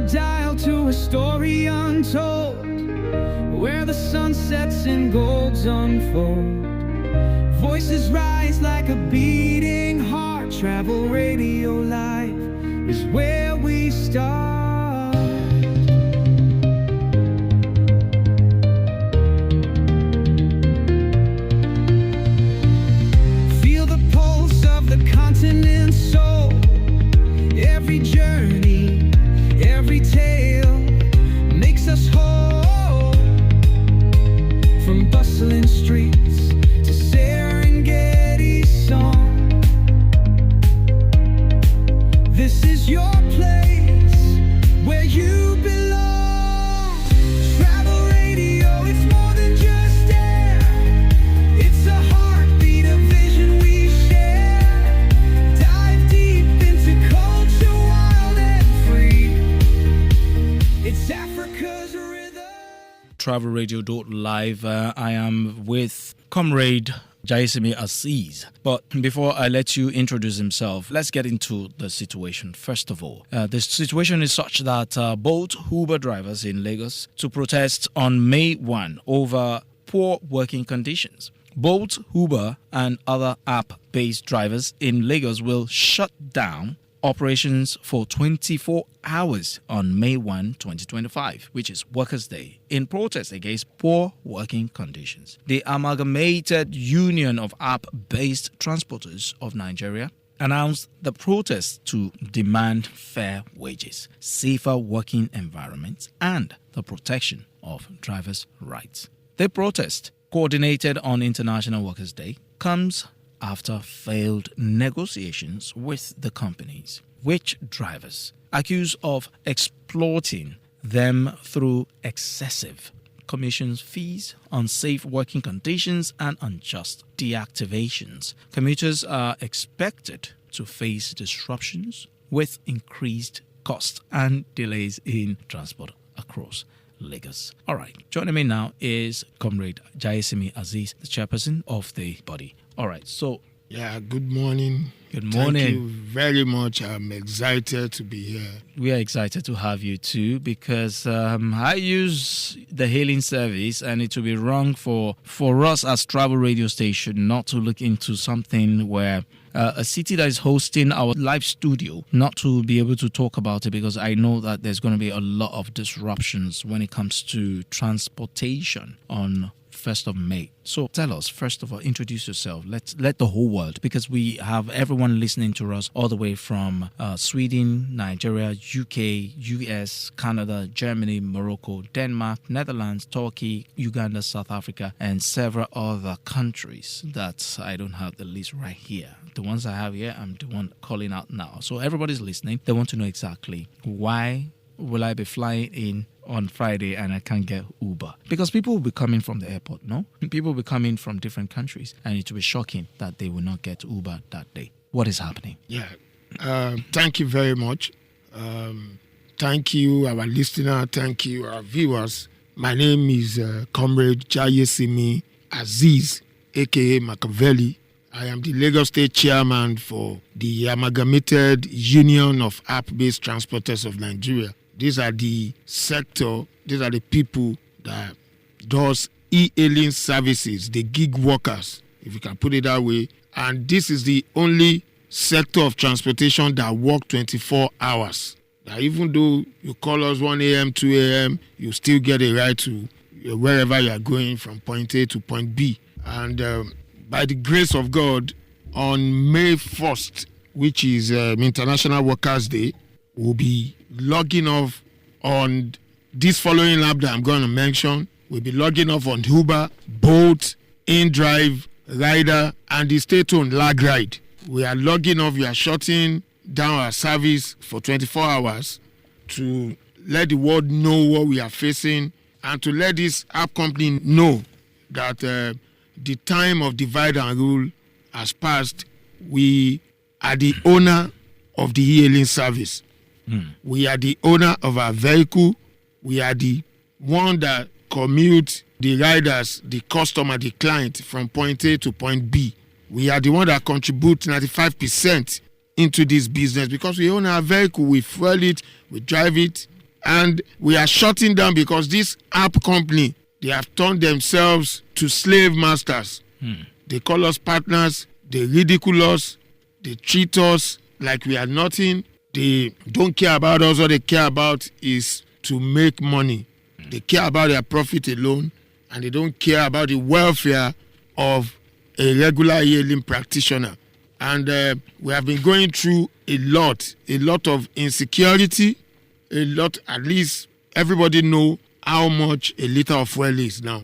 dial to a story untold, where the sunsets and golds unfold. Voices rise like a beating heart. Travel Radio Live is where we start. Feel the pulse of the continent's soul. Every journey, every tale makes us whole. From bustling streets to Serengeti's song, this is your place where you belong. Travel radio, it's more than just air. It's a heartbeat, a vision we share. Dive deep into culture, wild and free. It's Africa's rhythm. Travelradio.live. I am with Comrade Jaiyesimi Azeez. But before I let you introduce himself, let's get into the situation. First of all, the situation is such that both Uber drivers in Lagos to protest on May 1 over poor working conditions. Both Uber and other app-based drivers in Lagos will shut down operations for 24 hours on May 1, 2025, which is Workers' Day, in protest against poor working conditions. The Amalgamated Union of App-Based Transporters of Nigeria announced the protest to demand fair wages, safer working environments, and the protection of drivers' rights. The protest, coordinated on International Workers' Day, comes after failed negotiations with the companies, which drivers accused of exploiting them through excessive commissions fees, unsafe working conditions, and unjust deactivations. Commuters are expected to face disruptions with increased costs and delays in transport across Lagos. All right, joining me now is Comrade Jaiyesimi Azeez, the chairperson of the body. All right, so good morning. Good morning. Thank you very much. I'm excited to be here. We are excited to have you too, because I use the hailing service, and it will be wrong for us as travel radio station not to look into something where a city that is hosting our live studio not to be able to talk about it, because I know that there's going to be a lot of disruptions when it comes to transportation on 1st of May. So tell us, first of all, introduce yourself. Let the whole world, because we have everyone listening to us all the way from Sweden, Nigeria, UK, US, Canada, Germany, Morocco, Denmark, Netherlands, Turkey, Uganda, South Africa, and several other countries that I don't have the list right here. The ones I have here, I'm the one calling out now. So everybody's listening. They want to know exactly why will I be flying in on Friday and I can't get Uber? Because people will be coming from the airport, no? People will be coming from different countries, and it will be shocking that they will not get Uber that day. What is happening? Thank you very much. Thank you, our listener. Thank you, our viewers. My name is Comrade Jaiyesimi Azeez, a.k.a. Machiavelli. I am the Lagos State Chairman for the Amalgamated Union of App-Based Transporters of Nigeria. These are the people that does e-hailing services, the gig workers, if you can put it that way. And this is the only sector of transportation that work 24 hours. That even though you call us 1 a.m., 2 a.m., you still get a ride to wherever you are going from point A to point B. And by the grace of God, on May 1st, which is International Workers' Day, we'll be logging off on this following app that I'm going to mention. We'll be logging off on Uber, Bolt, inDrive, Rida, and the state-owned Lagride. We are logging off. We are shutting down our service for 24 hours to let the world know what we are facing, and to let this app company know that the time of divide and rule has passed. We are the owner of the e-hailing service. We are the owner of our vehicle. We are the one that commute the riders, the customer, the client from point A to point B. We are the one that contribute 95% into this business because we own our vehicle, we fuel it, we drive it, And we are shutting down because this app company, they have turned themselves to slave masters. They call us partners. They ridicule us. They treat us like we are nothing. They don't care about us. All they care about is to make money. They care about their profit alone, and they don't care about the welfare of a regular healing practitioner. And we have been going through a lot of insecurity, at least everybody know how much a liter of fuel is now.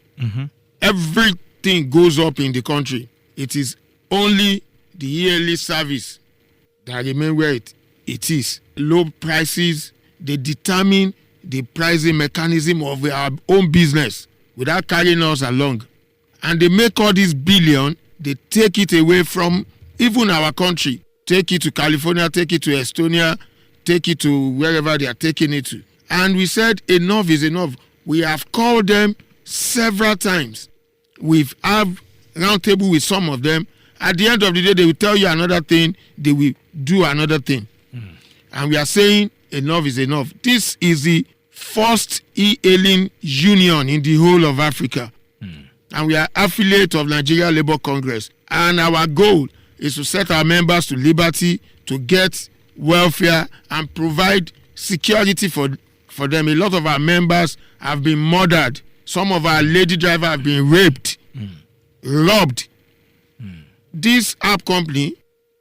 Everything goes up in the country. It is only the yearly service that remain where it is. Low prices, they determine the pricing mechanism of our own business without carrying us along. And they make all this billion, they take it away from even our country. Take it to California, take it to Estonia, take it to wherever they are taking it to. And we said enough is enough. We have called them several times. We've had roundtable with some of them. At the end of the day, they will tell you another thing, they will do another thing. And we are saying enough is enough. This is the first e-hailing union in the whole of Africa. And we are affiliate of Nigeria Labour Congress. And our goal is to set our members to liberty, to get welfare and provide security for them. A lot of our members have been murdered. Some of our lady drivers have been raped, robbed. This app company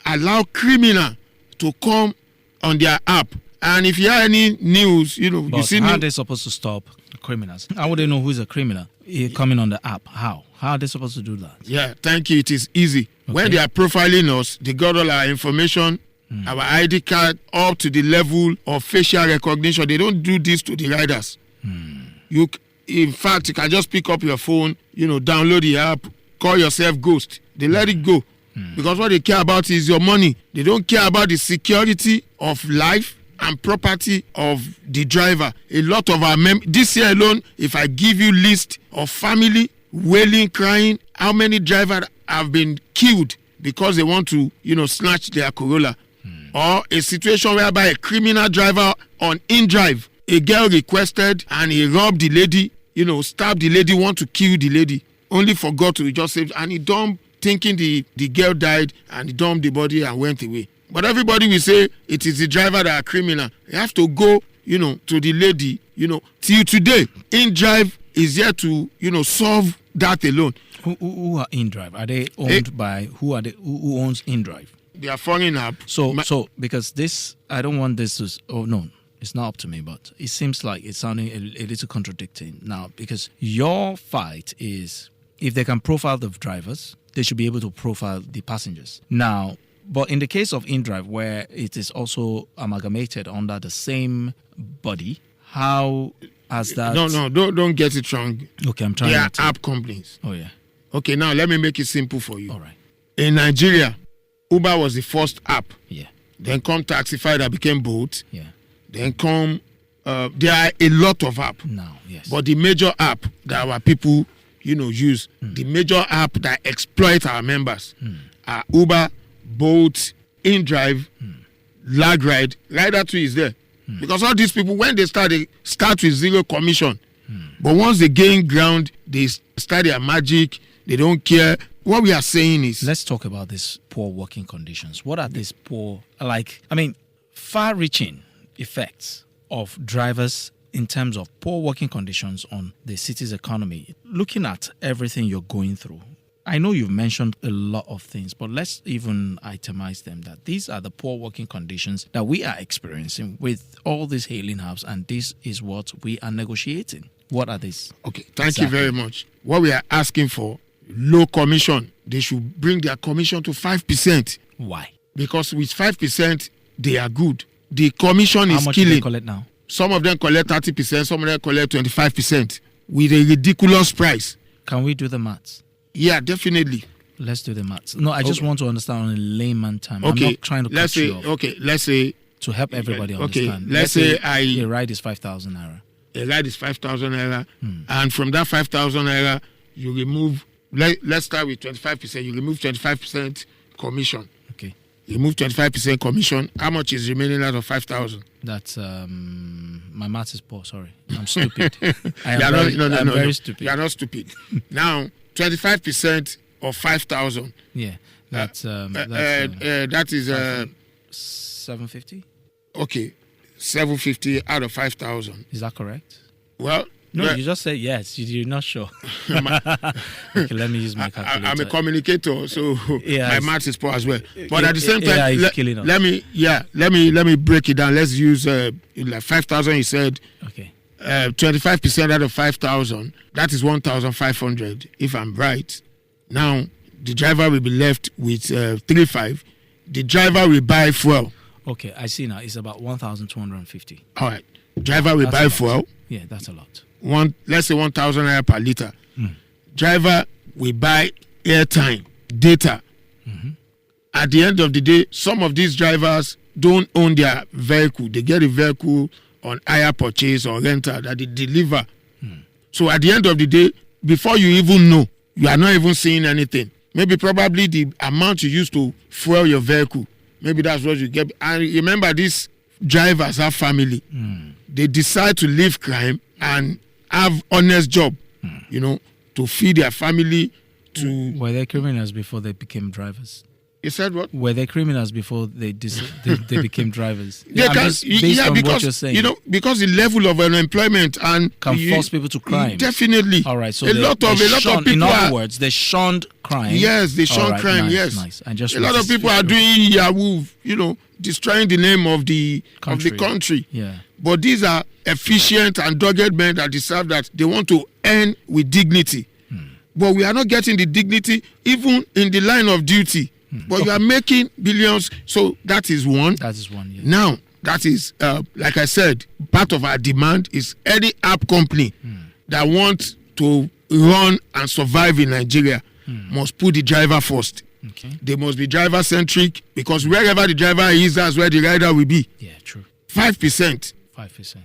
allow criminal to come on their app. And if you have any news, you see how are they supposed to stop criminals? How would they know who's a criminal coming on the app? How are they supposed to do that? Yeah, thank you. It is easy. Okay. When they are profiling us, they got all our information, our ID card, up to the level of facial recognition. They don't do this to the riders. In fact, you can just pick up your phone, download the app, call yourself Ghost. They let it go. Because what they care about is your money. They don't care about the security of life and property of the driver. A lot of our this year alone, if I give you list of family wailing, crying, how many drivers have been killed because they want to, snatch their Corolla. Or a situation whereby a criminal driver on inDrive, a girl requested and he robbed the lady, stabbed the lady, want to kill the lady, only forgot to just save, and he dumped, thinking the girl died, and he dumped the body and went away. But everybody will say it is the driver that are criminal. You have to go, to the lady, till today. inDrive is here to, solve that alone. Who are inDrive? Are they owned by who owns inDrive? They are foreign app. So because this, I don't want this to. Oh no, it's not up to me. But it seems like it's sounding a little contradicting now, because your fight is if they can profile the drivers, they should be able to profile the passengers. Now, but in the case of inDrive, where it is also amalgamated under the same body, how has that? No, don't get it wrong. Okay, I'm trying. They are app companies. Oh yeah. Okay, now let me make it simple for you. All right. In Nigeria, Uber was the first app. Yeah. Then come Taxify that became Bolt. Yeah. Then come. There are a lot of apps. Now, yes. But the major app that our people, use, the major app that exploit our members are Uber, Bolt, inDrive, Lagride. Rida too is there. Because all these people, when they start with zero commission. But once they gain ground, they start their magic. They don't care. What we are saying is... Let's talk about these poor working conditions. What are these far-reaching effects of drivers in terms of poor working conditions on the city's economy? Looking at everything you're going through, I know you've mentioned a lot of things, but let's even itemize them, that these are the poor working conditions that we are experiencing with all these hailing apps, and this is what we are negotiating. What are these? Okay, thank you very much. What we are asking for, low commission. They should bring their commission to 5%. Why? Because with 5%, they are good. The commission is killing. How much do they collect now? Some of them collect 30%, some of them collect 25% with a ridiculous price. Can we do the maths? Yeah, definitely. Let's do the maths. No, I just want to understand on a layman time. Okay. I'm not trying to cut you off. Okay, let's say... To help everybody understand. Let's say a ride is 5,000 naira. A ride is 5,000 naira. And from that 5,000 naira, you remove... Let's start with 25%. You remove 25% commission. Okay. remove 25% commission. How much is remaining out of 5,000? That's my math is poor. Sorry, I'm stupid. I You are am not, very stupid. You are not stupid. Now, 25% of 5,000. Yeah, that's that is 750. okay. 750 out of 5,000. Is that correct? Well, no, you just said yes. You're not sure. Okay, let me use my calculator. I'm a communicator, so Yes. my math is poor as well. But at the same time, killing us. let me break it down. Let's use like 5,000. You said Okay. 25% out of 5,000. That is 1,500. If I'm right. Now the driver will be left with 3,500. The driver will buy fuel. Okay, I see now. It's about 1,250. All right. Driver will That's buy a lot. fuel. Yeah, that's a lot. Let's say 1,000 naira per liter. Mm. Driver will buy airtime, data. Mm-hmm. At the end of the day, some of these drivers don't own their vehicle. They get a vehicle on hire purchase or rental that they deliver. Mm. So at the end of the day, before you even know, you are not even seeing anything. Maybe probably the amount you used to fuel your vehicle, maybe that's what you get. And remember, these drivers have family. Mm. They decide to leave crime and have honest job, to feed their family. Were they criminals before they became drivers? You said what? Were they criminals before they became drivers? They can, based on because what you're saying. because the level of unemployment and Can force people to crime. Definitely. All right. So a lot of people. In other words, they shunned crime. Yes, they shun All right, crime. nice, Yes, nice. I just a lot of people are doing Yahoo. Destroying the name of the country. Yeah. But these are efficient and dogged men that deserve that. They want to earn with dignity. But we are not getting the dignity even in the line of duty. But you are making billions. So that is one. That is one. Yeah. Now, that is, like I said, part of our demand is any app company that wants to run and survive in Nigeria must put the driver first. Okay. They must be driver-centric because wherever the driver is, that's where the rider will be. Yeah, true. 5%. 5%.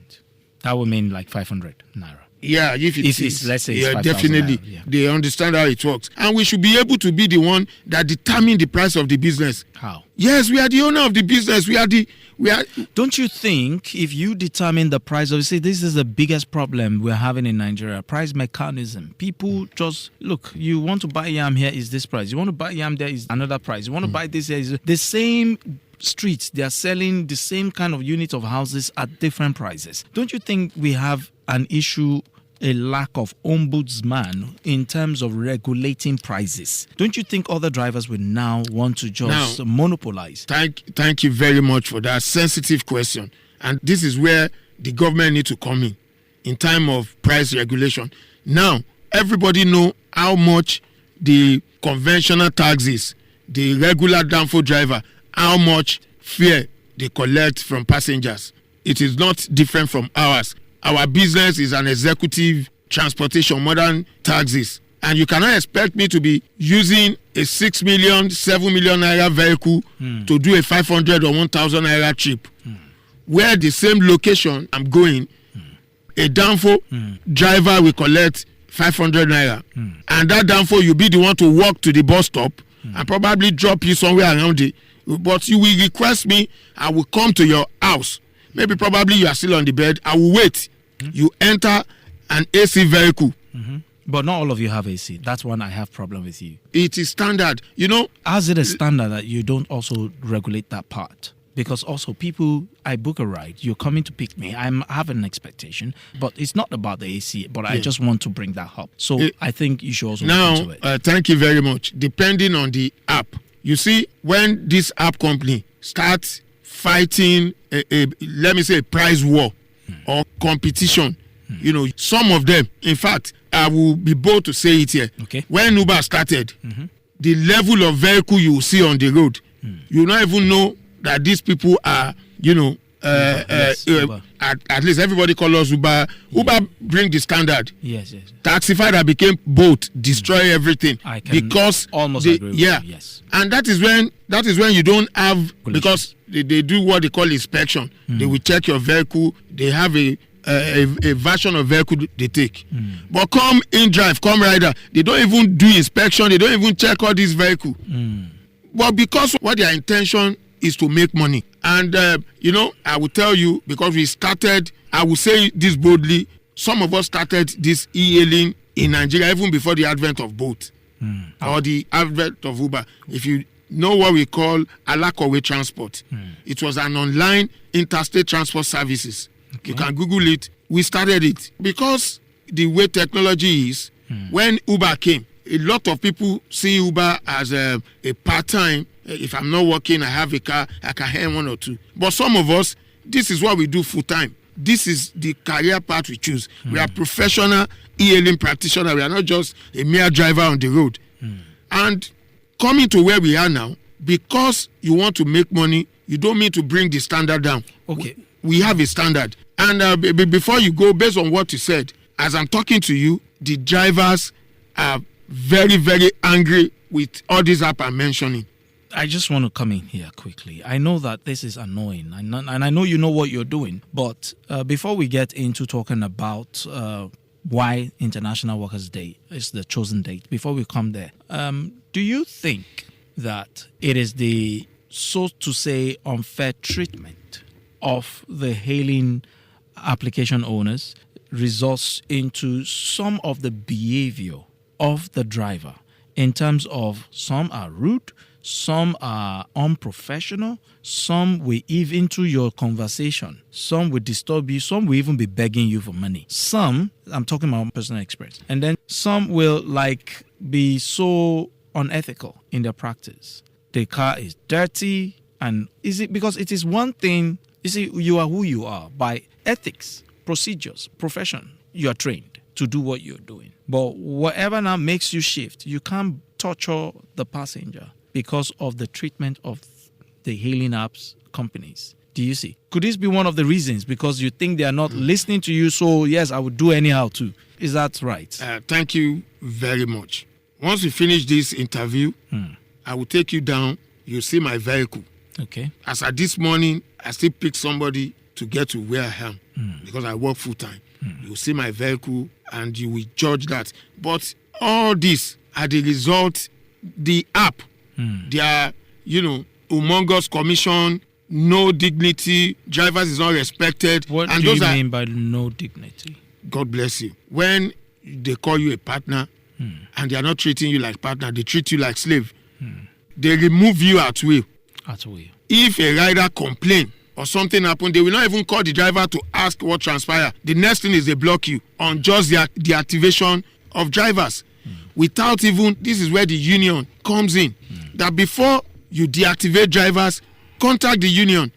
That would mean like 500 naira. Yeah, if it's, let's say it's 5,000 definitely. naira, yeah. They understand how it works. And we should be able to be the one that determine the price of the business. How? Yes, we are the owner of the business. We are. Don't you think if you determine the price of, see, this is the biggest problem we're having in Nigeria, price mechanism. People just, look, you want to buy yam here is this price. You want to buy yam there is another price. You want to buy this here is the same streets. They are selling the same kind of unit of houses at different prices. Don't you think we have an issue, a lack of ombudsman in terms of regulating prices? Don't you think other drivers will now want to just monopolize? Thank you very much for that sensitive question. And this is where the government need to come in time of price regulation. Now, everybody know how much the conventional taxis, the regular danfo driver, how much fare they collect from passengers. It is not different from ours. Our business is an executive transportation, modern taxis. And you cannot expect me to be using a 6 million, 7 million naira vehicle to do a 500 or 1,000 naira trip. Where the same location I'm going, a danfo driver will collect 500 naira. And that danfo, you'll be the one to walk to the bus stop and probably drop you somewhere around it. But you will request me, I will come to your house. Maybe probably you are still on the bed. I will wait. You enter an AC vehicle. But not all of you have AC. That's one I have problem with you. It is standard. How's it a standard that you don't also regulate that part? Because also people, I book a ride, you're coming to pick me, I have an expectation, but it's not about the AC, but I just want to bring that up. So I think you should also look into it. Thank you very much. Depending on the app. You see, when this app company starts fighting let me say a price war or competition, some of them, in fact, I will be bold to say it here. Okay. When Uber started, the level of vehicle you will see on the road, you not even know that these people are, at least everybody calls us Uber. Uber bring the standard. Yes. Taxify that became both destroy everything. I can because almost agree with you. Yes. And that is when you don't have, because they do what they call inspection. They will check your vehicle. They have a version of vehicle they take. But come inDrive, come Rida, they don't even do inspection. They don't even check all these vehicles. But because what their intention is to make money. And, I will tell you, because we started, I will say this boldly, some of us started this e-hailing in Nigeria even before the advent of Bolt or the advent of Uber. If you know what we call Alakowe transport, it was an online interstate transport services. Okay. You can Google it. We started it because the way technology is, when Uber came, a lot of people see Uber as a part-time. If I'm not working, I have a car, I can earn 1 or 2. But some of us, this is what we do full-time. This is the career path we choose. We are professional e-hailing practitioners. We are not just a mere driver on the road. And coming to where we are now, because you want to make money, you don't mean to bring the standard down. Okay. We have a standard. And before you go, based on what you said, as I'm talking to you, the drivers are very, very angry with all these apps I'm mentioning. I just want to come in here quickly. I know that this is annoying, and I know you know what you're doing. But before we get into talking about why International Workers' Day is the chosen date, before we come there, do you think that it is the, so to say, unfair treatment of the hailing application owners results into some of the behavior of the driver in terms of some are rude, some are unprofessional, some will eave into your conversation, some will disturb you, some will even be begging you for money. Some, I'm talking about personal experience, and then some will be so unethical in their practice. The car is dirty, and is it because it is one thing, you see, you are who you are by ethics, procedures, profession. You are trained to do what you're doing. But whatever now makes you shift, you can't torture the passenger because of the treatment of the hailing apps companies. Do you see? Could this be one of the reasons? Because you think they are not listening to you, so yes, I would do anyhow too. Is that right? Thank you very much. Once we finish this interview, I will take you down. You'll see my vehicle. Okay. As at this morning, I still pick somebody to get to where I am because I work full time. You'll see my vehicle and you will judge that. But all this are the result, the app, their, humongous commission, no dignity, drivers is not respected. What and do those you mean by no dignity? God bless you. When they call you a partner and they are not treating you like partner, they treat you like slave. They remove you at will. At will. If a rider complain or something happen, they will not even call the driver to ask what transpired. The next thing is they block you on just the activation of drivers. Without even, this is where the union comes in. That before you deactivate drivers, contact the union.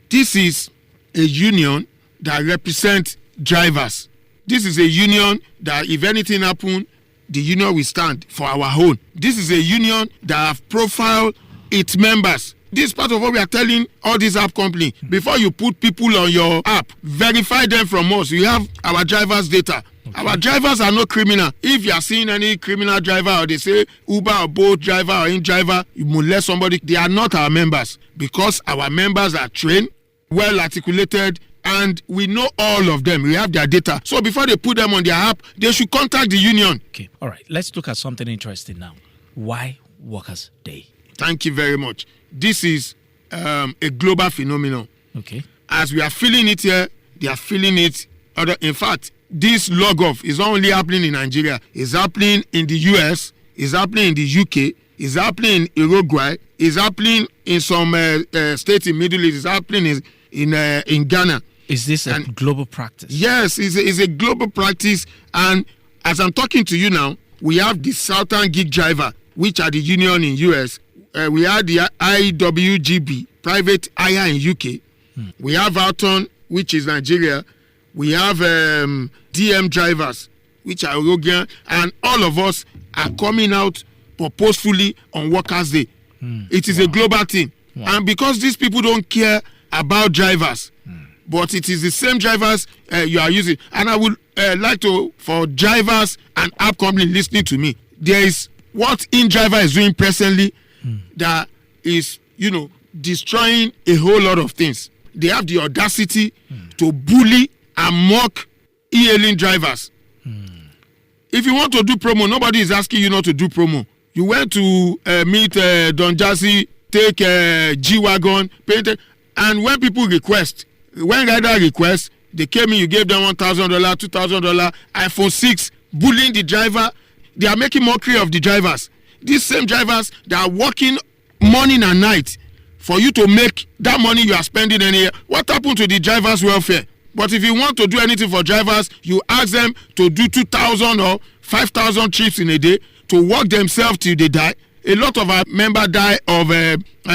This is a union that represents drivers. This is a union that if anything happen, the union will stand for our own. This is a union that have profiled its members. This is part of what we are telling all these app companies. Before you put people on your app, verify them from us. We have our drivers' data. Okay. Our drivers are not criminal. If you are seeing any criminal driver or they say Uber or Bolt driver or in-driver, you molest somebody, they are not our members because our members are trained, well articulated, and we know all of them. We have their data. So before they put them on their app, they should contact the union. Okay. All right. Let's look at something interesting now. Why Workers' Day? Thank you very much. This is a global phenomenon. Okay. As we are feeling it here, they are feeling it. In fact, this log-off is not only happening in Nigeria. It's happening in the US. It's happening in the UK. It's happening in Uruguay. It's happening in some states in Middle East. It's happening in Ghana. Is this a global practice? Yes, it's a global practice. And as I'm talking to you now, we have the Southern Gig Driver, which are the union in US. We have the IWGB, private hire in UK. We have AUATON, which is Nigeria. We have DM drivers, which are Uruguayan. And all of us are coming out purposefully on Workers' Day. It is a global thing. Wow. And because these people don't care about drivers, but it is the same drivers you are using. And I would like for drivers and app company listening to me, there is what inDrive is doing presently that is, destroying a whole lot of things. They have the audacity to bully and mock e-hailing drivers. If you want to do promo, nobody is asking you not to do promo. You went to meet Don Jazzy, take G-Wagon, painted. And when people request, when Rida request, they came in, you gave them $1,000, $2,000, iPhone 6, bullying the driver. They are making mockery of the drivers. These same drivers that are working morning and night for you to make that money you are spending in here. What happened to the drivers' welfare? But if you want to do anything for drivers, you ask them to do 2,000 or 5,000 trips in a day to work themselves till they die. A lot of our members die of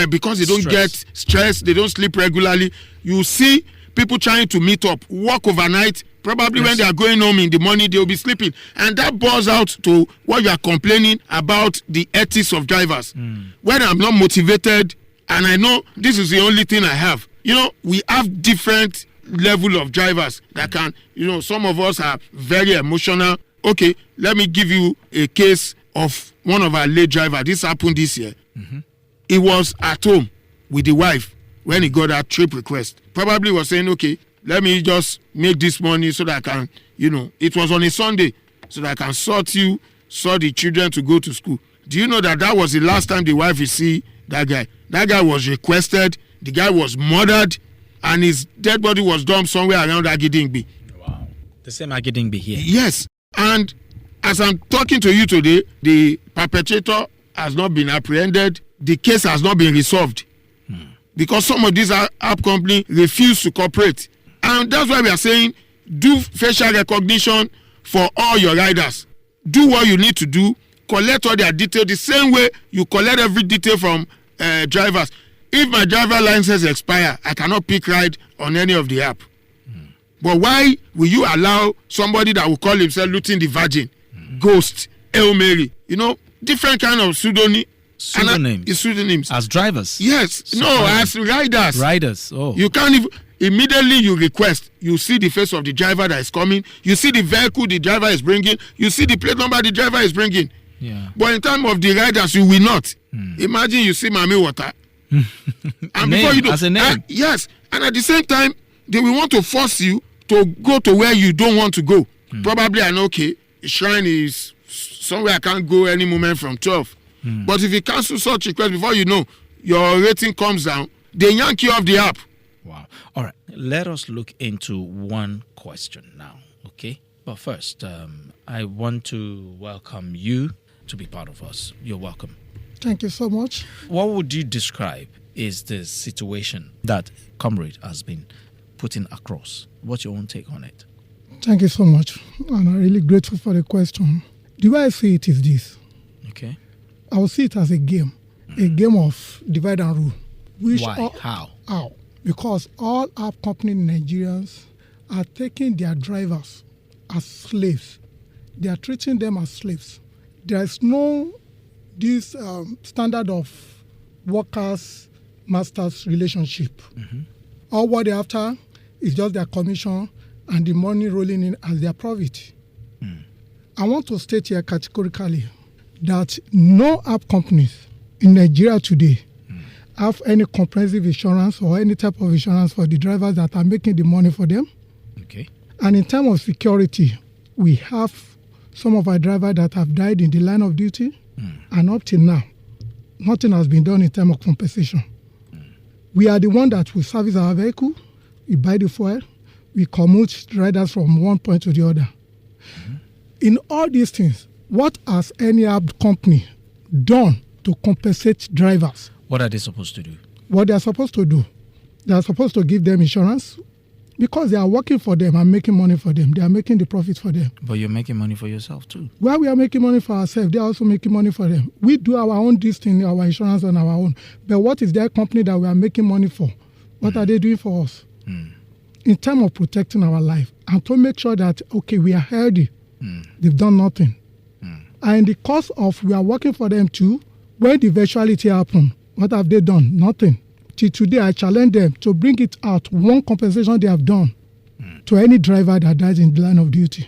because they don't get stress, they don't sleep regularly. You see people trying to meet up, work overnight. Probably when they are going home in the morning, they will be sleeping. And that boils out to what you are complaining about, the ethics of drivers. When I'm not motivated, and I know this is the only thing I have. We have different level of drivers that can, some of us are very emotional. Okay, let me give you a case of one of our late drivers. This happened this year. He was at home with the wife when he got that trip request. Probably was saying, okay, let me just make this money so that I can, it was on a Sunday, so that I can sort the children to go to school. Do you know that was the last time the wife will see that guy? That guy was requested, the guy was murdered, and his dead body was dumped somewhere around Agidingbi. Wow. The same Agidingbi here. Yes. And as I'm talking to you today, the perpetrator has not been apprehended. The case has not been resolved. Because some of these app companies refuse to cooperate. And that's why we are saying, do facial recognition for all your riders. Do what you need to do. Collect all their details the same way you collect every detail from drivers. If my driver license expire, I cannot pick ride on any of the app. But why will you allow somebody that will call himself Looting the Virgin, Ghost, El Mary, different kind of pseudonyms. Pseudonyms. As drivers? Yes. As riders. Riders, You can't even... Immediately you request, you see the face of the driver that is coming, you see the vehicle the driver is bringing, you see the plate number the driver is bringing. Yeah. But in terms of the riders, you will not. Imagine you see Mami Water. And before you do, as a name. Yes. And at the same time, they will want to force you to go to where you don't want to go. Probably I know, okay, the shrine is somewhere I can't go any moment from 12. But if you cancel such request before you know, your rating comes down, they yank you off the app. Wow. All right. Let us look into one question now, okay? But first, I want to welcome you to be part of us. You're welcome. Thank you so much. What would you describe is the situation that Comrade has been putting across? What's your own take on it? Thank you so much. And I'm really grateful for the question. The way I see it is this. Okay. I will see it as a game of divide and rule. Why? How? Because all app companies in Nigerians are taking their drivers as slaves. They are treating them as slaves. There is no this standard of workers-masters relationship. All what they're after is just their commission and the money rolling in as their profit. I want to state here categorically that no app companies in Nigeria today have any comprehensive insurance or any type of insurance for the drivers that are making the money for them. Okay. And in terms of security, we have some of our drivers that have died in the line of duty, and up till now, nothing has been done in terms of compensation. We are the one that will service our vehicle, we buy the fuel, we commute riders from one point to the other. In all these things, what has any app company done to compensate drivers? What are they supposed to do? What they are supposed to do, they are supposed to give them insurance because they are working for them and making money for them. They are making the profit for them. But you're making money for yourself too. While we are making money for ourselves, they are also making money for them. We do our own this thing, our insurance on our own. But what is their company that we are making money for? What are they doing for us? In terms of protecting our life and to make sure that, okay, we are healthy, they've done nothing. And in the course of we are working for them too, when the eventuality happens, what have they done? Nothing. Till today, I challenge them to bring it out, one compensation they have done to any driver that dies in the line of duty.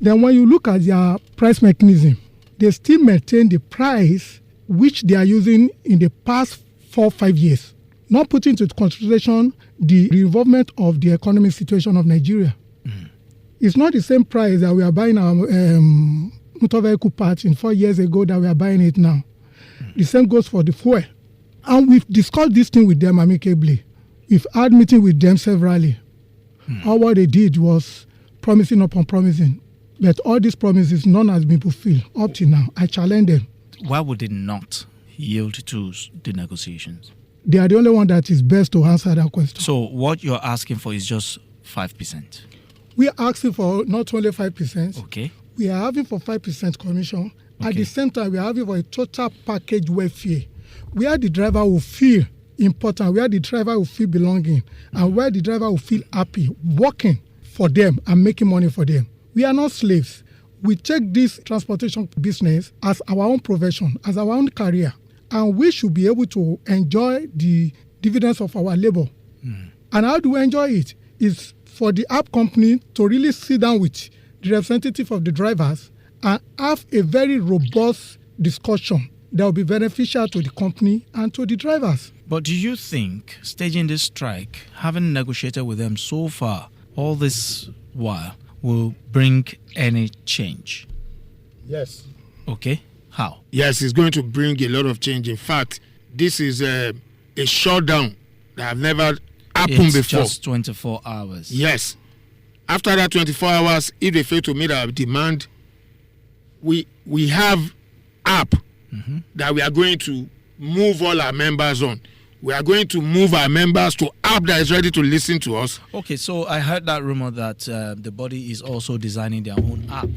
Then when you look at their price mechanism, they still maintain the price which they are using in the past 4-5 years, not putting into consideration the involvement of the economic situation of Nigeria. It's not the same price that we are buying our motor vehicle parts in 4 years ago that we are buying it now. The same goes for the fuel. And we've discussed this thing with them amicably. We've had meeting with them severally. All what they did was promising upon promising. But all these promises, none has been fulfilled up to now. I challenge them. Why would they not yield to the negotiations? They are the only one that is best to answer that question. So what you're asking for is just 5%? We are asking for not only 5%. Okay. We are having for 5% commission. Okay. At the same time, we are having for a total package welfare, where the driver will feel important, where the driver will feel belonging, and where the driver will feel happy working for them and making money for them. We are not slaves. We take this transportation business as our own profession, as our own career, and we should be able to enjoy the dividends of our labor. And how do we enjoy it? It's for the app company to really sit down with the representative of the drivers and have a very robust discussion that will be beneficial to the company and to the drivers. But do you think staging this strike, having negotiated with them so far, all this while, will bring any change? Yes. Okay. How? Yes, it's going to bring a lot of change. In fact, this is a shutdown that have never happened It's before. just 24 hours. Yes. After that 24 hours, if they fail to meet our demand, we have app that we are going to move all our members on. We are going to move our members to app that is ready to listen to us. Okay, so I heard that rumor that the body is also designing their own app.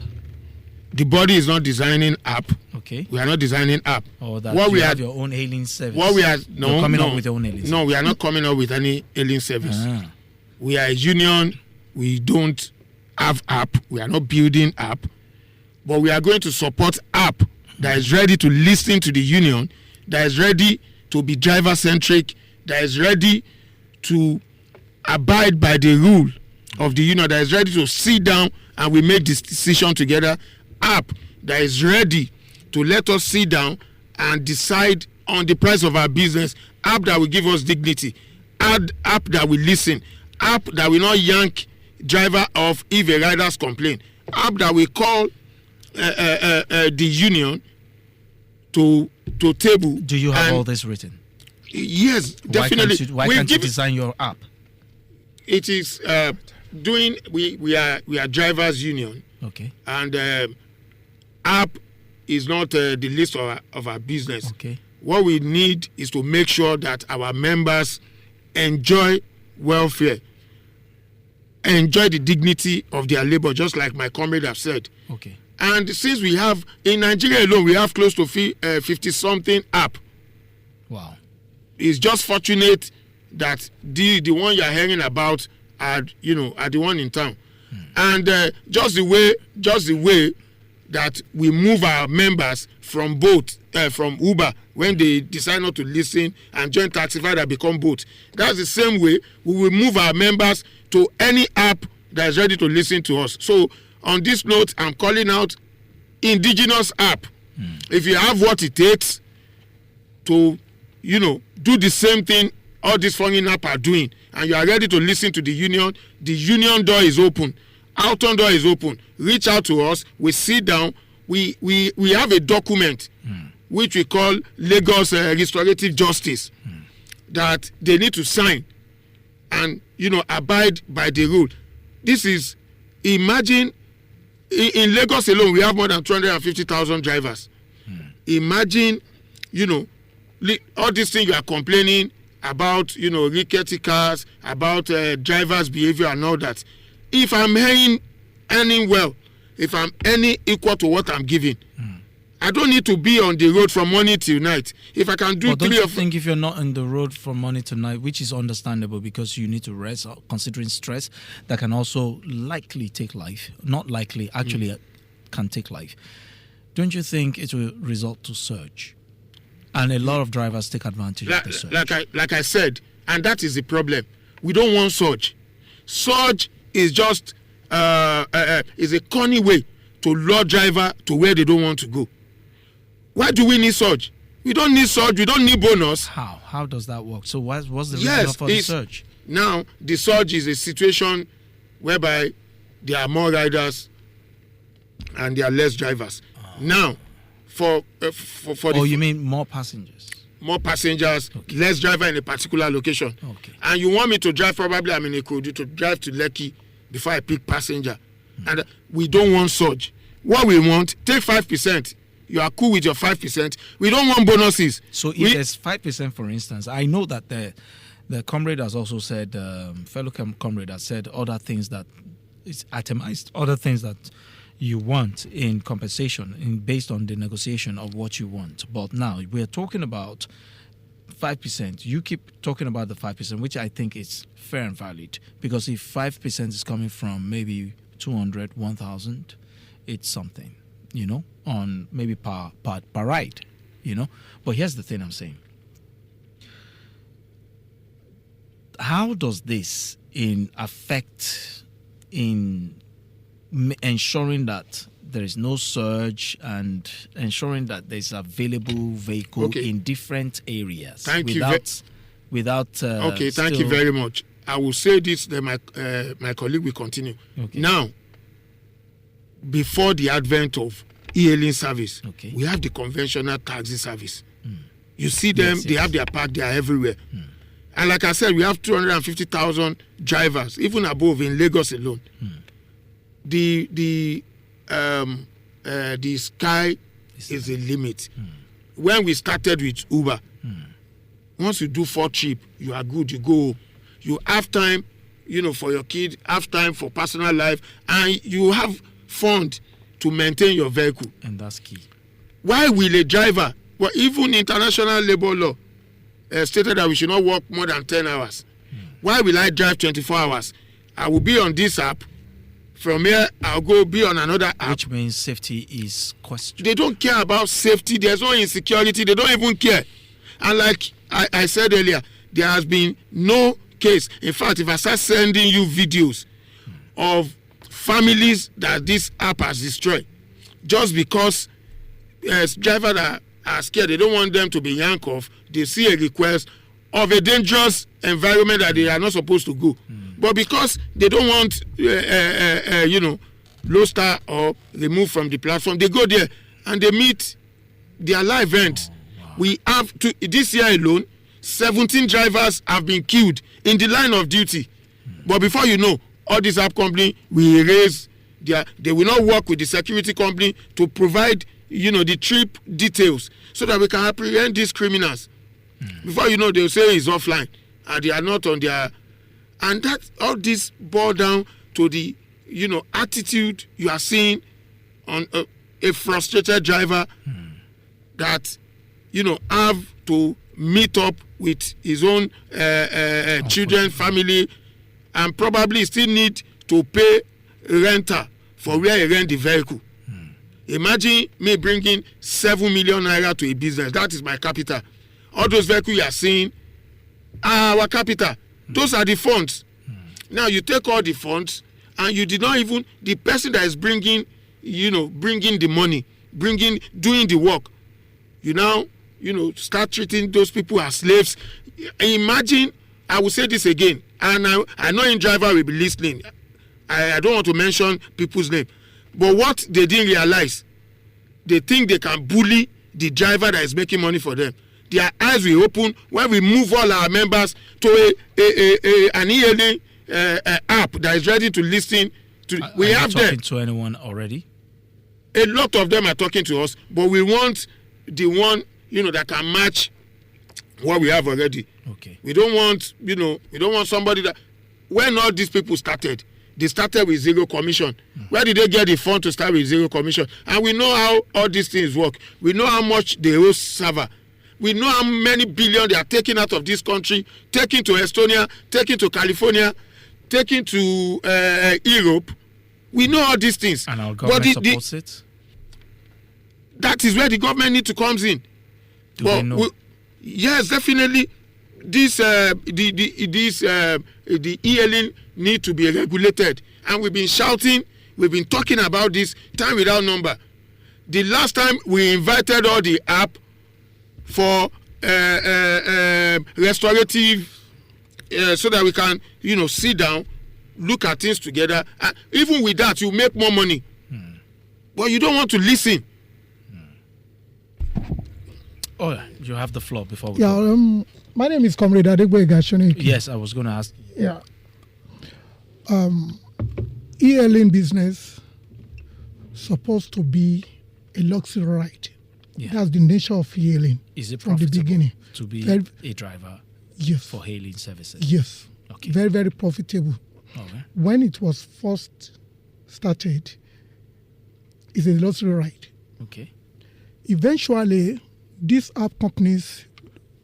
The body is not designing app. Okay. We are not designing app. Or that What you we have are- your own hailing service. What we are You're coming up with your own hailing No, we are not coming up with any hailing service. Ah. We are a union. We don't have app. We are not building app. But we are going to support app that is ready to listen to the union, that is ready to be driver centric, that is ready to abide by the rule of the union, that is ready to sit down and we make this decision together. App that is ready to let us sit down and decide on the price of our business. App that will give us dignity. App that will listen. App that will not yank driver off if a rider's complain. App that will call the union to table. Do you have and all this written? Yes, definitely. Why can't you design your app? It is doing. We are drivers union. Okay. And app is not the list of our business. Okay. What we need is to make sure that our members enjoy welfare, enjoy the dignity of their labor, just like my comrade have said. Okay. And since we have, in Nigeria alone, we have close to 50-something app. Wow. It's just fortunate that the one you are hearing about are the one in town. And just the way that we move our members from boat, from Uber, when they decide not to listen and join Taxify that become boat. That's the same way we will move our members to any app that is ready to listen to us. So on this note, I'm calling out indigenous app. If you have what it takes to, do the same thing all these foreign app are doing, and you are ready to listen to the union door is open. AUATON door is open. Reach out to us. We sit down. We have a document which we call Lagos Restorative Justice that they need to sign and abide by the rule. This is, imagine in Lagos alone we have more than 250,000 drivers. Imagine all these things you are complaining about, rickety cars, about drivers' behavior and all that. If I'm earning well, if I'm earning equal to what I'm giving, I don't need to be on the road from morning till night. If I can do But don't three you or think if you're not on the road from morning to night, which is understandable because you need to rest, considering stress that can also likely take life, not likely, actually can take life, don't you think it will result to surge? And a lot of drivers take advantage of the surge. Like I said, and that is the problem. We don't want surge. Surge is just is a corny way to lure driver to where they don't want to go. Why do we need surge? We don't need surge. We don't need bonus. How does that work? So what's the reason for the surge? Now the surge is a situation whereby there are more riders and there are less drivers. Now, for Oh, you mean more passengers? more passengers, Okay. less driver in a particular location. Okay. And you want me to drive, probably I'm in Ikodu, to drive to Lekki before I pick passenger. And we don't want surge. What we want, take 5%. You are cool with your 5%. We don't want bonuses. So if there's 5%, for instance, I know that the comrade has also said, fellow comrade has said other things that is itemized, other things that you want in compensation based on the negotiation of what you want. But now we're talking about 5%. You keep talking about the 5%, which I think is fair and valid, because if 5% is coming from maybe 200, 1,000, it's something, on maybe per ride, But here's the thing I'm saying. How does this affect in ensuring that there is no surge and ensuring that there's available vehicle in different areas? Thank you. Thank you very much. I will say this, then my colleague will continue. Okay. Now, before the advent of e-hailing service, we have the conventional taxi service. You see them, they have their park, they are everywhere. And like I said, we have 250,000 drivers, even above in Lagos alone. The sky is the limit. When we started with Uber, once you do 4 trips, you are good, you go. You have time, for your kid, have time for personal life, and you have fund to maintain your vehicle. And that's key. Why will a driver, well, even international labor law stated that we should not work more than 10 hours. Why will I drive 24 hours? I will be on this app. From here, I'll go be on another app. Which means safety is questioned. They don't care about safety. There's no insecurity. They don't even care. And like I said earlier, there has been no case. In fact, if I start sending you videos of families that this app has destroyed, just because drivers are scared, they don't want them to be handcuffed, they see a request of a dangerous environment that they are not supposed to go. But because they don't want, low star or removed from the platform, they go there and they meet their life end. We have this year alone, 17 drivers have been killed in the line of duty. But before you know, all these app company will erase they will not work with the security company to provide, the trip details so that we can apprehend these criminals. Before you know, they'll say it's offline and they are not on their. And that all this boils down to the, attitude you are seeing on a frustrated driver that, have to meet up with his own children, family, and probably still need to pay renter for where he rent the vehicle. Imagine me bringing 7 million naira to a business. That is my capital. All those vehicles you are seeing are our capital. Those are the funds. Now you take all the funds and you did not even, the person that is bringing the money, doing the work, you now, start treating those people as slaves. Imagine, I will say this again, and I know inDrive will be listening. I don't want to mention people's name, but what they didn't realize, they think they can bully the driver that is making money for them. Their eyes will open when we move all our members to an e-hailing app that is ready to listen to. We have them. Talking to anyone already? A lot of them are talking to us, but we want the one that can match what we have already. Okay. We don't want we don't want somebody that. When all these people started, they started with zero commission. Where did they get the fund to start with zero commission? And we know how all these things work. We know how much they owe server. We know how many billion they are taking out of this country, taking to Estonia, taking to California, taking to Europe. We know all these things. And our government supports it? That is where the government need to come in. Do they know? Yes, definitely. The e-hailing need to be regulated. And we've been shouting, we've been talking about this time without number. The last time we invited all the app for restorative so that we can sit down, look at things together. Even with that, you make more money. But you don't want to listen. Oh, you have the floor before we Yeah, go. my name is Comrade Adegboyega. Yes, I was going to ask. Yeah. E-hailing business supposed to be a luxury ride. Yeah. That's the nature of e-hailing. Is it from the profitable beginning to be Very- a driver Yes. for hailing services? Yes. Okay. Very, very profitable. Okay. When it was first started, it's a luxury ride. Okay. Eventually, these app companies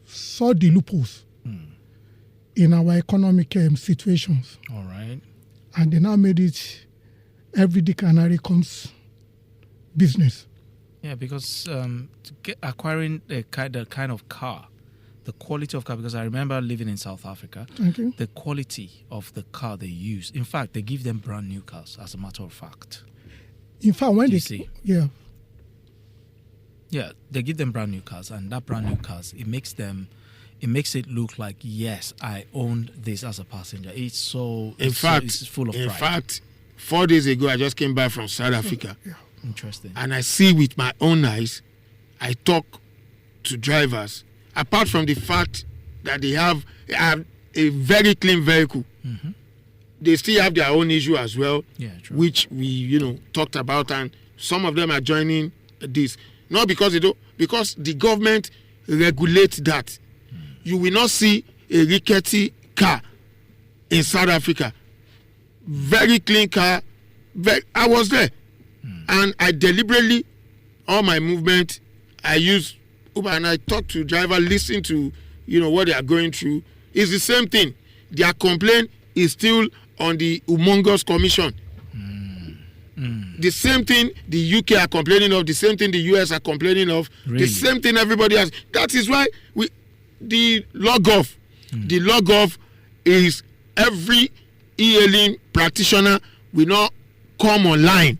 saw the loopholes in our economic situations, All right. and they now made it everyday canary comes business. Yeah, because acquiring the kind of car, the quality of car, because I remember living in South Africa, Okay. the quality of the car they use. In fact, they give them brand new cars, as a matter of fact. In fact, when Do you they see? yeah, They give them brand new cars, and that brand new cars, it makes it look like, yes, I owned this as a passenger. It's full of pride. In fact, 4 days ago, I just came back from South Africa. yeah. Interesting. And I see with my own eyes, I talk to drivers, apart from the fact that they have a very clean vehicle, they still have their own issue as well, Yeah, true. which we talked about, and some of them are joining this. Not because because the government regulates that. You will not see a rickety car in South Africa. Very clean car. I was there. And I deliberately, all my movement, I use Uber, and I talk to driver, listen to what they are going through. It's the same thing. Their complaint is still on the humongous commission. The same thing the UK are complaining of, the same thing the US are complaining of, Really? the same thing everybody has. That is why the log off is every e-hailing practitioner will not come online.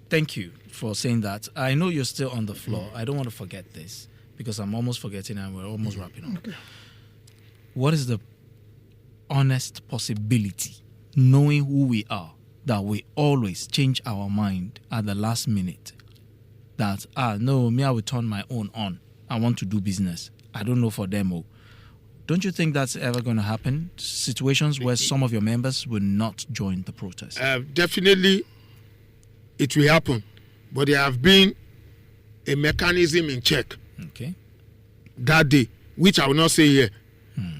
Thank you for saying that. I know you're still on the floor. I don't want to forget this because I'm almost forgetting and we're almost wrapping up. Okay. What is the honest possibility, knowing who we are, that we always change our mind at the last minute? That, no, me, I will turn my own on. I want to do business. I don't know for demo. Don't you think that's ever going to happen? Situations where some of your members will not join the protest. Definitely, it will happen. But there have been a mechanism in check Okay. that day, which I will not say here.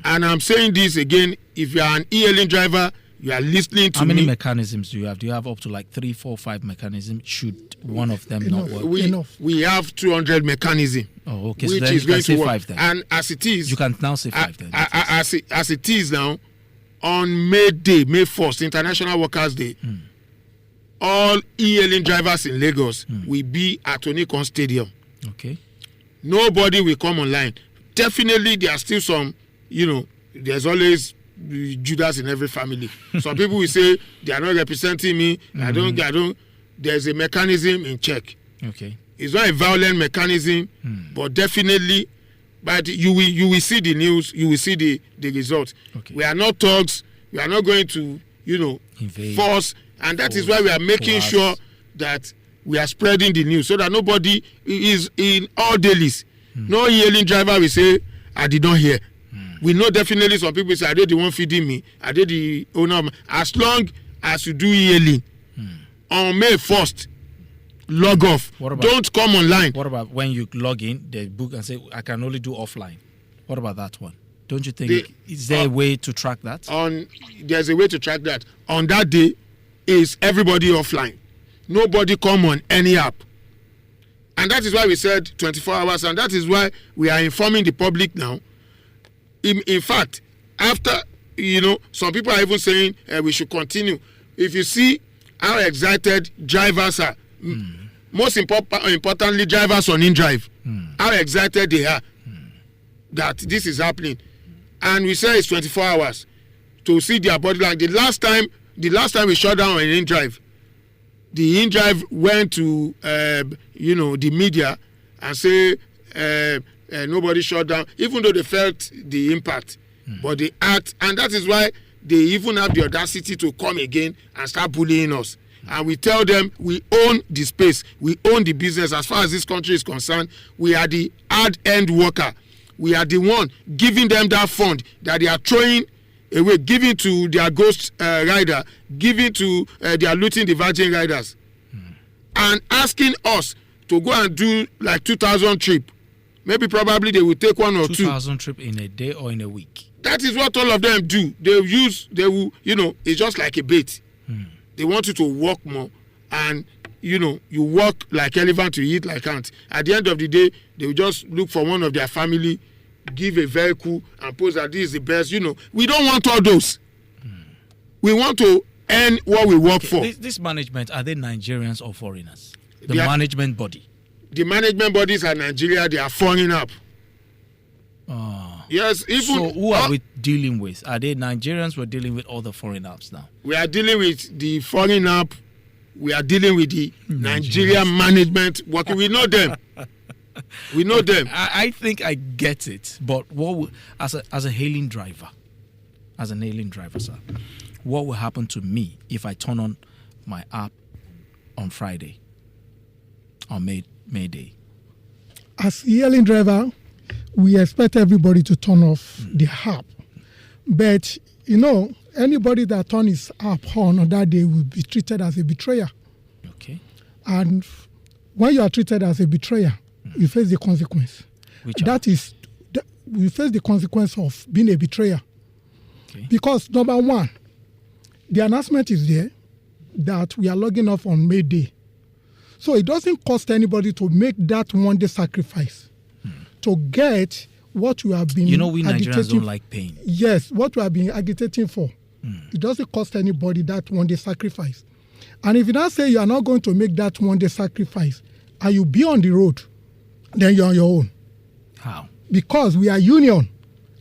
And I'm saying this again, if you are an e-hailing driver, you are listening to How many me. mechanisms do you have? Do you have up to like 3, 4, 5 mechanisms? Should one of them not work? We have 200 mechanism, Oh, okay. So which then is you can going say to work. 5 then. And as it is, You can now say 5 then. as it is now, on May 1st, International Workers' Day, all e-hailing drivers in Lagos will be at Onikon Stadium. Okay. Nobody will come online. Definitely, there are still some, there's always Judas in every family. Some people will say they are not representing me. I don't. There's a mechanism in check. Okay. It's not a violent mechanism, but definitely, but you will see the news. You will see the results. Okay. We are not thugs. We are not going to Invade. force, and that is why we are making sure that we are spreading the news so that nobody is in all dailies. No e-hailing driver will say, I did not hear. We know definitely some people say, are they the one feeding me? Are they the owner? As long as you do e-hailing, on May 1st, log off. What about- Don't come online. What about when you log in, they book and say, I can only do offline? What about that one? Don't you think, is there a way to track that? There's a way to track that. On that day, is everybody offline. Nobody come on any app. And that is why we said 24 hours, and that is why we are informing the public now. In fact, after, some people are even saying we should continue. If you see how excited drivers are, most importantly, drivers on inDrive, how excited they are that this is happening. And we say it's 24 hours to see their body language. The last time we shut down on inDrive, the inDrive went to the media and say nobody shut down, even though they felt the impact. But they act, and that is why they even have the audacity to come again and start bullying us. And we tell them we own the space, we own the business. As far as this country is concerned, we are the hard-end worker. We are the one giving them that fund that they are throwing away, giving to their ghost rider, giving to they are looting the virgin riders, and asking us to go and do like 2,000 trip. Maybe probably they will take one or 2,000 trip in a day or in a week. That is what all of them do. They will, it's just like a bait. They want you to work more, and you work like elephant, you eat like ant. At the end of the day, they will just look for one of their family, give a vehicle, and post that this is the best. We don't want all those. We want to earn what we work for. This management, are they Nigerians or foreigners? The management body. The management bodies are Nigeria. They are foreign up. Yes. So who are we dealing with? Are they Nigerians? We're dealing with all the foreign apps now. We are dealing with the foreign app. We are dealing with the Nigerian management working. We know them. We know them. I think I get it. But as a hailing driver, sir, what will happen to me if I turn on my app on Friday, on May Day? As a hailing driver, we expect everybody to turn off the app. But, anybody that turns his app on that day will be treated as a betrayer. Okay. And when you are treated as a betrayer, you face the consequence. We face the consequence of being a betrayer. Okay. Because, number one, the announcement is there that we are logging off on May Day. So it doesn't cost anybody to make that one day sacrifice to get what we have been we Nigerians don't like pain. Yes, what we have been agitating for. It doesn't cost anybody that one day sacrifice. And if you now say you are not going to make that one day sacrifice and you be on the road, then you're on your own. How? Because we are union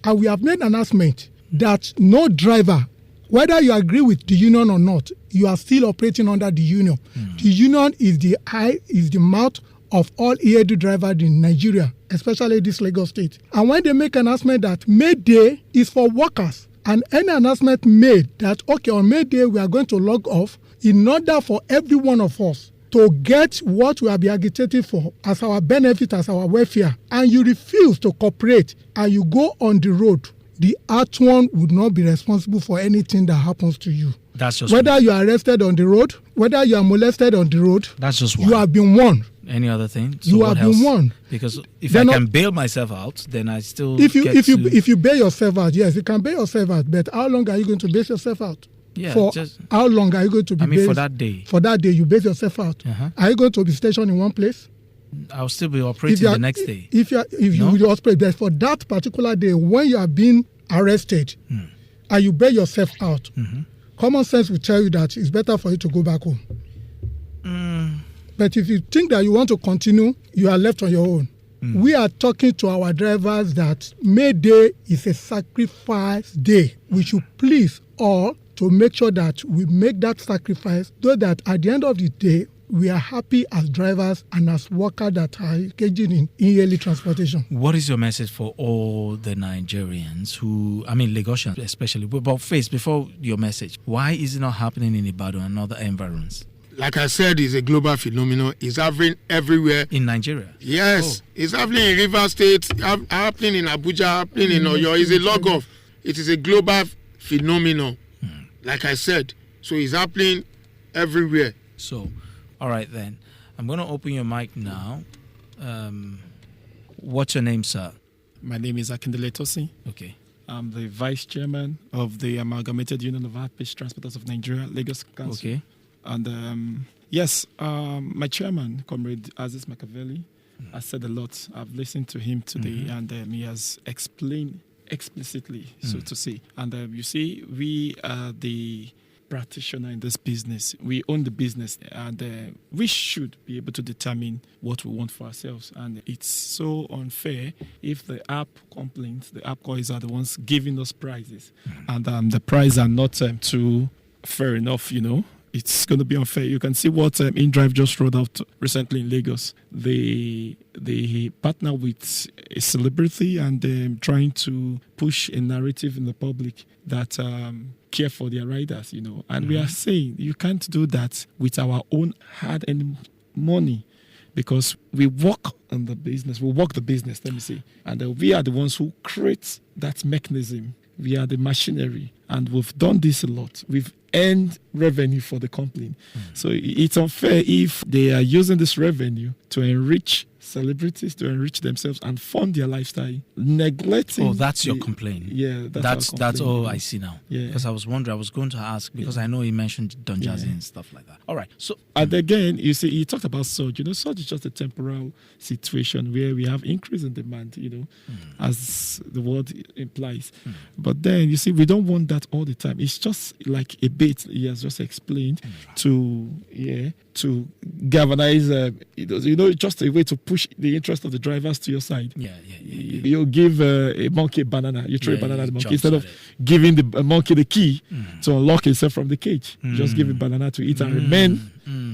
and we have made an announcement that no driver, whether you agree with the union or not, you are still operating under the union. The union is the mouth of all EAD drivers in Nigeria, especially this Lagos state. And when they make an announcement that May Day is for workers, and any announcement made that, okay, on May Day we are going to log off, in order for every one of us to get what we have been agitating for as our benefit, as our welfare, and you refuse to cooperate and you go on the road, the AUATON would not be responsible for anything that happens to you. That's just whether you are arrested on the road, whether you are molested on the road. That's just one. You have been warned. Any other thing? So you have been warned. Because if I can bail myself out, then I still if you bail yourself out, yes, you can bail yourself out. But how long are you going to bail yourself out? Yeah. How long are you going to be? For that day. For that day, you bail yourself out. Are you going to be stationed in one place? I'll still be operating the next day. If you will operate, but for that particular day, when you are being arrested, and you bail yourself out, common sense will tell you that it's better for you to go back home. But if you think that you want to continue, you are left on your own. We are talking to our drivers that May Day is a sacrifice day. We should please all to make sure that we make that sacrifice so that at the end of the day, we are happy as drivers and as workers that are engaging in yearly transportation. What is your message for all the Nigerians Lagosians especially? But first, before your message, why is it not happening in Ibadan and other environs? Like I said, it's a global phenomenon. It's happening everywhere. In Nigeria? Yes. It's happening in River State, happening in Abuja, happening in Oyo. It's a log off. It is a global phenomenon. Like I said. So it's happening everywhere. So, all right then. I'm going to open your mic now. What's your name, sir? My name is Akindele Tosin. Okay. I'm the Vice Chairman of the Amalgamated Union of Hard-Pitch Transporters of Nigeria, Lagos Council. Okay. And my chairman, Comrade Azeez has said a lot. I've listened to him today, and he has explained explicitly, so to say. And you see, we are the practitioner in this business. We own the business, and we should be able to determine what we want for ourselves. And it's so unfair if the app complaints, the app guys are the ones giving us prizes, and the prizes are not too fair enough, it's going to be unfair. You can see what inDrive just rolled out recently in Lagos. They partner with a celebrity and trying to push a narrative in the public that care for their riders, And we are saying you can't do that with our own hard-earned money, because we work on the business. We work the business, let me say. And we are the ones who create that mechanism. We are the machinery. And we've done this a lot. We've earned revenue for the company. So it's unfair if they are using this revenue to enrich celebrities, to enrich themselves and fund their lifestyle, neglecting. Oh, that's your complaint. Yeah, that's all I see now. Yeah. Because I was wondering, I was going to ask, because I know he mentioned Don Jazzy and stuff like that. All right. So, and again, you see, he talked about surge. Surge is just a temporal situation where we have increase in demand, as the word implies. But then, you see, we don't want that all the time. It's just like a bit, he has just explained, to galvanize, just a way to push the interest of the drivers to your side. You give a monkey a banana, you throw a banana at the monkey instead of giving the monkey the key to unlock himself from the cage. Just give a banana to eat and remain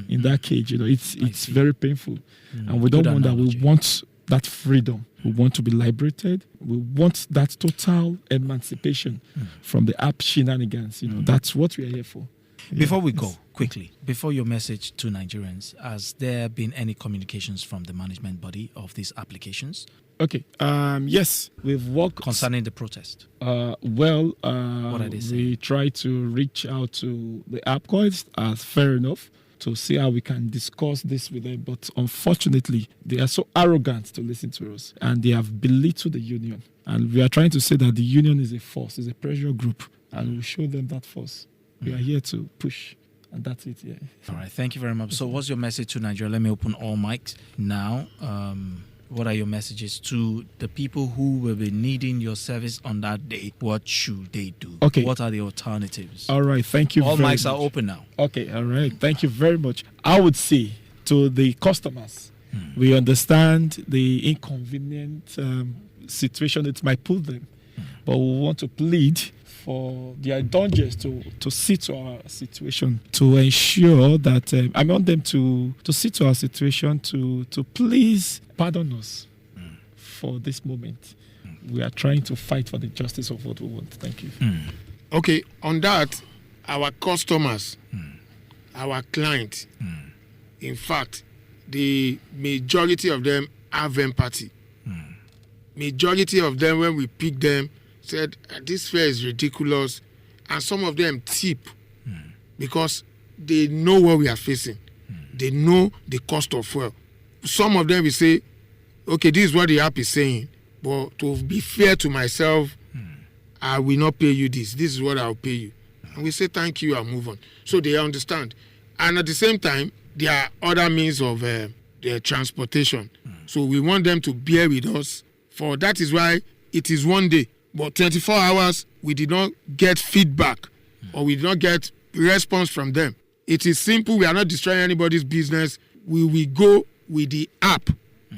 in that cage. It's very painful, and we don't want that. We want that freedom. We want to be liberated. We want that total emancipation from the app shenanigans. That's what we are here for. Before we go, quickly, before your message to Nigerians, has there been any communications from the management body of these applications? Okay. Yes, we've worked concerning the protest. What are they saying? We try to reach out to the app coins as fair enough to see how we can discuss this with them. But unfortunately, they are so arrogant to listen to us, and they have belittled the union. And we are trying to say that the union is a force, is a pressure group, and we show them that force. We are here to push, and that's it. Yeah. All right. Thank you very much. So, what's your message to Nigeria? Let me open all mics now. What are your messages to the people who will be needing your service on that day? What should they do? Okay. What are the alternatives? All right. Thank you. All very mics much. are open now. Okay. All right. Thank you very much. I would say to the customers, we understand the inconvenient situation it might put them, but we want to plead for their indulgence to see to our situation, to ensure that I want them to see to our situation, to please pardon us for this moment. We are trying to fight for the justice of what we want. Thank you. Okay, on that, our customers, our clients, in fact, the majority of them have empathy. Majority of them, when we pick them, said this fare is ridiculous, and some of them tip because they know what we are facing. They know the cost of fuel. Some of them will say, okay, this is what the app is saying, but to be fair to myself, I will not pay you this. This is what I'll pay you. And we say thank you and move on. So they understand. And at the same time, there are other means of their transportation. So we want them to bear with us. For that is why it is one day. But 24 hours, we did not get feedback or we did not get response from them. It is simple. We are not destroying anybody's business. We will go with the app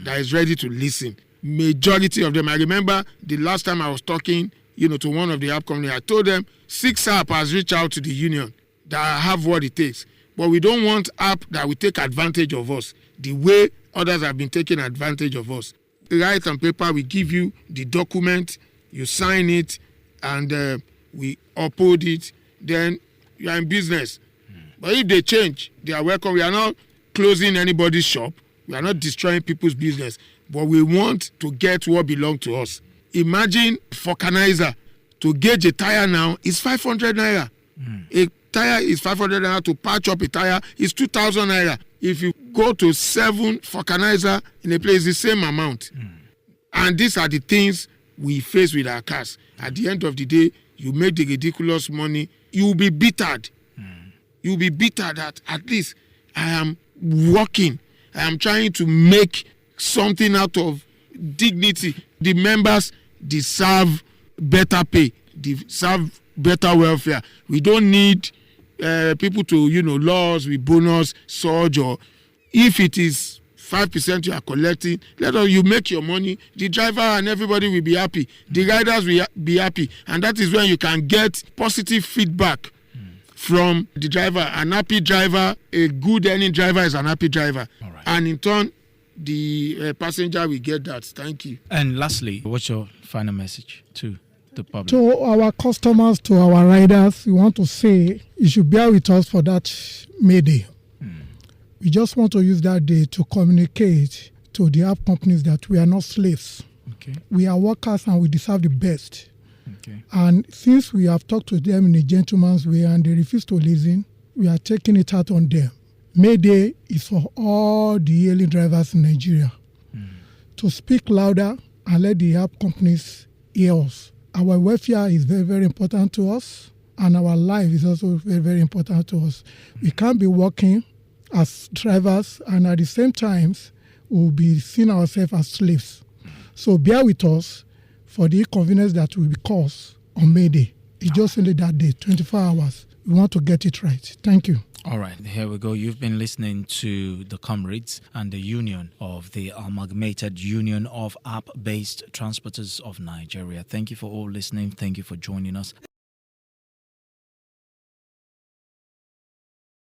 that is ready to listen. Majority of them. I remember the last time I was talking, to one of the app companies, I told them 6 app has reached out to the union that have what it takes. But we don't want app that will take advantage of us the way others have been taking advantage of us. Write on paper, we give you the document, you sign it, and we upload it, then you are in business. But if they change, they are welcome. We are not closing anybody's shop. We are not destroying people's business. But we want to get what belongs to us. Imagine vulcanizer. To gauge a tire now is 500 naira. A tire is 500 naira. To patch up a tire is 2,000 naira. If you go to 7 vulcanizer in a place, the same amount. And these are the things we face with our cars. At the end of the day, you make the ridiculous money. You will be bittered. You will be bittered that at least I am working. I am trying to make something out of dignity. The members deserve better pay, deserve better welfare. We don't need people to, laws with bonus, surge, or if it is 5% you are collecting, you make your money. The driver and everybody will be happy. The riders will be happy. And that is when you can get positive feedback from the driver. An happy driver, a good earning driver is an happy driver. All right. And in turn, the passenger will get that. Thank you. And lastly, what's your final message to the public? To our customers, to our riders, we want to say you should bear with us for that May Day. We just want to use that day to communicate to the app companies that we are not slaves. Okay. We are workers and we deserve the best. Okay. And since we have talked to them in a gentleman's way and they refuse to listen, we are taking it out on them. May Day is for all the hailing drivers in Nigeria to speak louder and let the app companies hear us. Our welfare is very, very important to us, and our life is also very, very important to us. We can't be working as drivers and at the same time we'll be seeing ourselves as slaves. So bear with us for the inconvenience that will be caused on May Day. It's just only that day, 24 hours. We want to get it right. Thank you. All right, here we go. You've been listening to the Comrades and the union of the Amalgamated Union of App-Based Transporters of Nigeria. Thank you for all listening. Thank you for joining us.